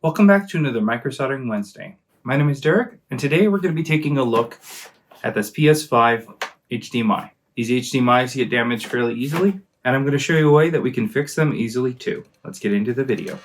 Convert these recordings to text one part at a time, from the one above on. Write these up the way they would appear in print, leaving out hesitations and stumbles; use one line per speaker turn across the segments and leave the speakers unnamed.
Welcome back to another Micro Soldering Wednesday. My name is Derek, and today we're going to be taking a look at this PS5 HDMI. These HDMIs get damaged fairly easily, and I'm going to show you a way that we can fix them easily too. Let's get into the video.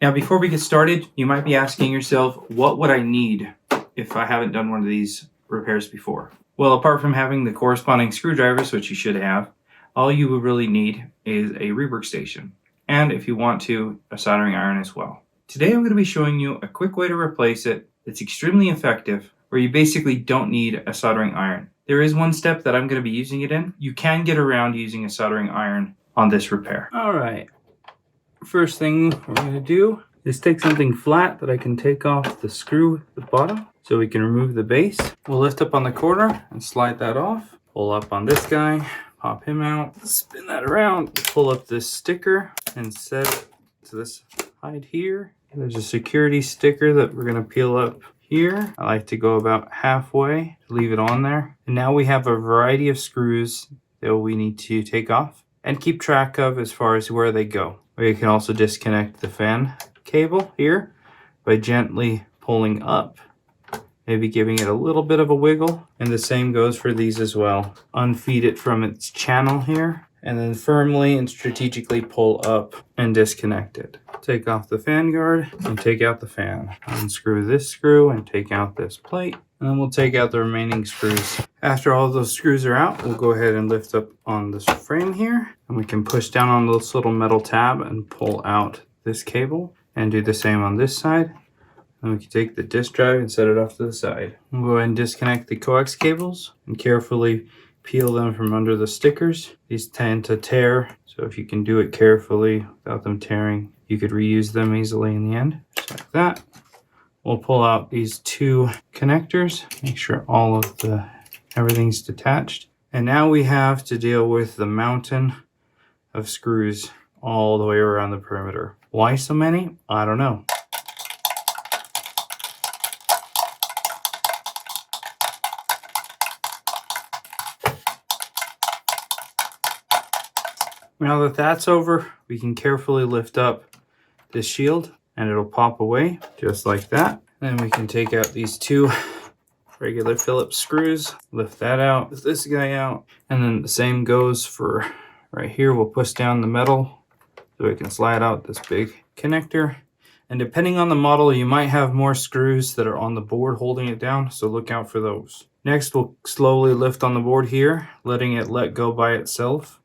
Now, before we get started, you might be asking yourself, what would I need if I haven't done one of these repairs before? Well, apart from having the corresponding screwdrivers, which you should have, all you will really need is a rework station. And if you want to, a soldering iron as well. Today I'm going to be showing you a quick way to replace it that's extremely effective, where you basically don't need a soldering iron. There is one step that I'm going to be using it in. You can get around using a soldering iron on this repair. All right. First thing we're going to do is take something flat that I can take off the screw at the bottom so we can remove the base. We'll lift up on the corner and slide that off. Pull up on this guy, pop him out, spin that around, pull up this sticker and set it to this side here. There's a security sticker that we're going to peel up here. I like to go about halfway to leave it on there. And now we have a variety of screws that we need to take off and keep track of as far as where they go. We can also disconnect the fan cable here by gently pulling up, maybe giving it a little bit of a wiggle. And the same goes for these as well. Unfeed it from its channel here and then firmly and strategically pull up and disconnect it. Take off the fan guard and take out the fan. Unscrew this screw and take out this plate. And then we'll take out the remaining screws. After all those screws are out, we'll go ahead and lift up on this frame here. And we can push down on this little metal tab and pull out this cable. And do the same on this side. And we can take the disk drive and set it off to the side. We'll go ahead and disconnect the coax cables and carefully peel them from under the stickers. These tend to tear, so if you can do it carefully without them tearing, you could reuse them easily in the end, just like that. We'll pull out these two connectors, make sure all of everything's detached. And now we have to deal with the mountain of screws all the way around the perimeter. Why so many? I don't know. Now that that's over, we can carefully lift up this shield and it'll pop away just like that. Then we can take out these two regular Phillips screws, lift that out, lift this guy out, and then the same goes for right here. We'll push down the metal so we can slide out this big connector. And depending on the model, you might have more screws that are on the board holding it down, so look out for those. Next, we'll slowly lift on the board here, letting it let go by itself.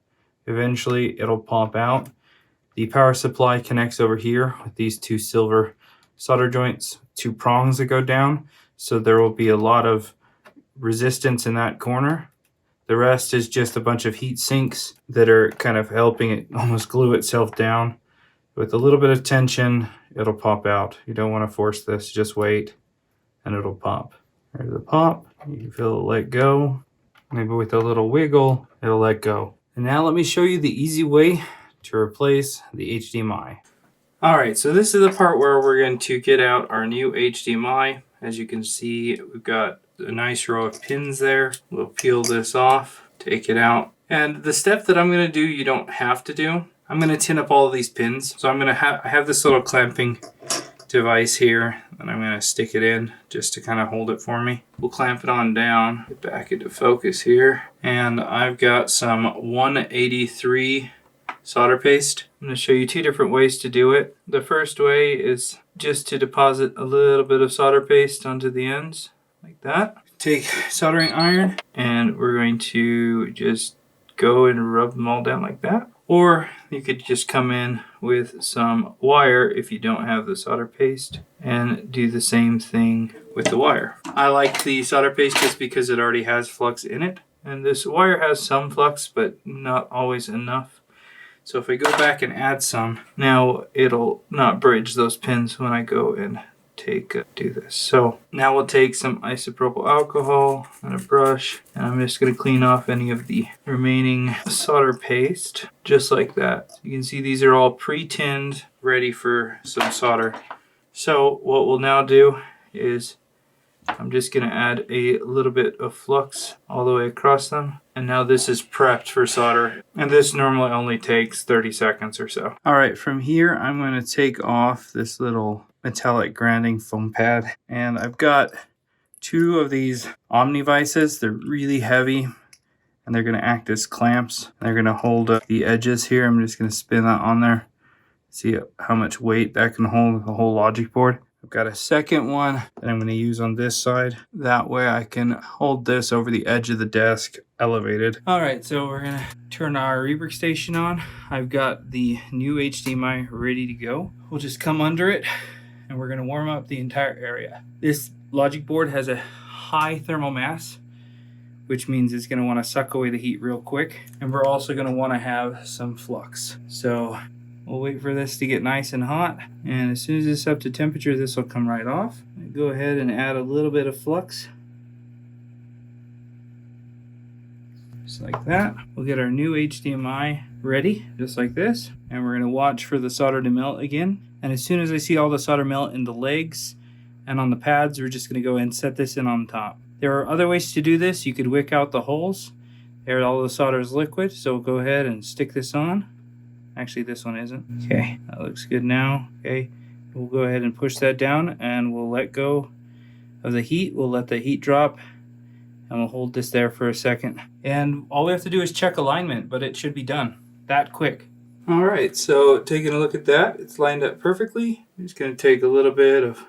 Eventually, it'll pop out. The power supply connects over here with these two silver solder joints, two prongs that go down, so there will be a lot of resistance in that corner. The rest is just a bunch of heat sinks that are kind of helping it almost glue itself down. With a little bit of tension, it'll pop out. You don't want to force this, just wait, and it'll pop. There's the pop. You can feel it let go. Maybe with a little wiggle, it'll let go. And now let me show you the easy way to replace the HDMI. All right, so this is the part where we're going to get out our new HDMI. As you can see, we've got a nice row of pins there. We'll peel this off, take it out. And the step that I'm going to do, you don't have to do. I'm going to tin up all of these pins. So I have this little clamping device here, and I'm going to stick it in just to kind of hold it for me. We'll clamp it on down, get back into focus here. And I've got some 183 solder paste. I'm going to show you two different ways to do it. The first way is just to deposit a little bit of solder paste onto the ends, like that. Take soldering iron, and we're going to just go and rub them all down like that. Or you could just come in with some wire if you don't have the solder paste and do the same thing with the wire. I like the solder paste just because it already has flux in it. And this wire has some flux, but not always enough. So if I go back and add some, now it'll not bridge those pins when I go and do this. So now we'll take some isopropyl alcohol and a brush, and I'm just going to clean off any of the remaining solder paste, just like that. You can see these are all pre-tinned, ready for some solder. So what we'll now do is I'm just going to add a little bit of flux all the way across them. And now this is prepped for solder. And this normally only takes 30 seconds or so. All right, from here, I'm going to take off this little metallic grounding foam pad. And I've got 2 of these Omni vices. They're really heavy and they're going to act as clamps. They're going to hold up the edges here. I'm just going to spin that on there. See how much weight that can hold the whole logic board. I've got a second one that I'm going to use on this side. That way I can hold this over the edge of the desk elevated. All right, so we're going to turn our rework station on. I've got the new HDMI ready to go. We'll just come under it and we're going to warm up the entire area. This logic board has a high thermal mass, which means it's going to want to suck away the heat real quick. And we're also going to want to have some flux. So we'll wait for this to get nice and hot. And as soon as it's up to temperature, this will come right off. Go ahead and add a little bit of flux. Just like that. We'll get our new HDMI ready, just like this. And we're going to watch for the solder to melt again. And as soon as I see all the solder melt in the legs and on the pads, we're just going to go and set this in on top. There are other ways to do this. You could wick out the holes. There, all the solder is liquid, so we'll go ahead and stick this on. Actually, this one isn't. Okay, that looks good now. Okay, we'll go ahead and push that down and we'll let go of the heat. We'll let the heat drop and we'll hold this there for a second. And all we have to do is check alignment, but it should be done that quick. All right, so taking a look at that, it's lined up perfectly. I'm just going to take a little bit of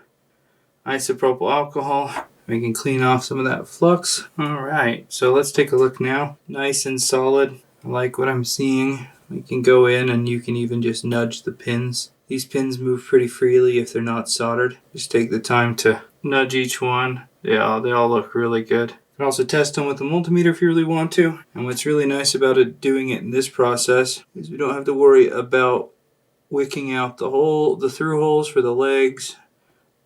isopropyl alcohol. We can clean off some of that flux. All right, so let's take a look now. Nice and solid. I like what I'm seeing. We can go in and you can even just nudge the pins. These pins move pretty freely if they're not soldered. Just take the time to nudge each one. Yeah, they all look really good. You can also test them with a multimeter if you really want to. And what's really nice about doing it in this process is we don't have to worry about wicking out the through holes for the legs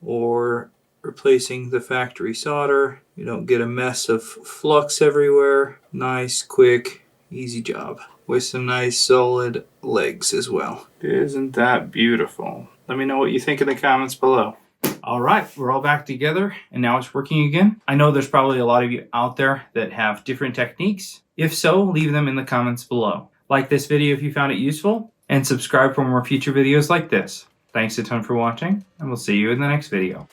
or replacing the factory solder. You don't get a mess of flux everywhere. Nice, quick, easy job with some nice solid legs as well. Isn't that beautiful? Let me know what you think in the comments below. All right, we're all back together and now it's working again. I know there's probably a lot of you out there that have different techniques. If so, leave them in the comments below. Like this video if you found it useful and subscribe for more future videos like this. Thanks a ton for watching and we'll see you in the next video.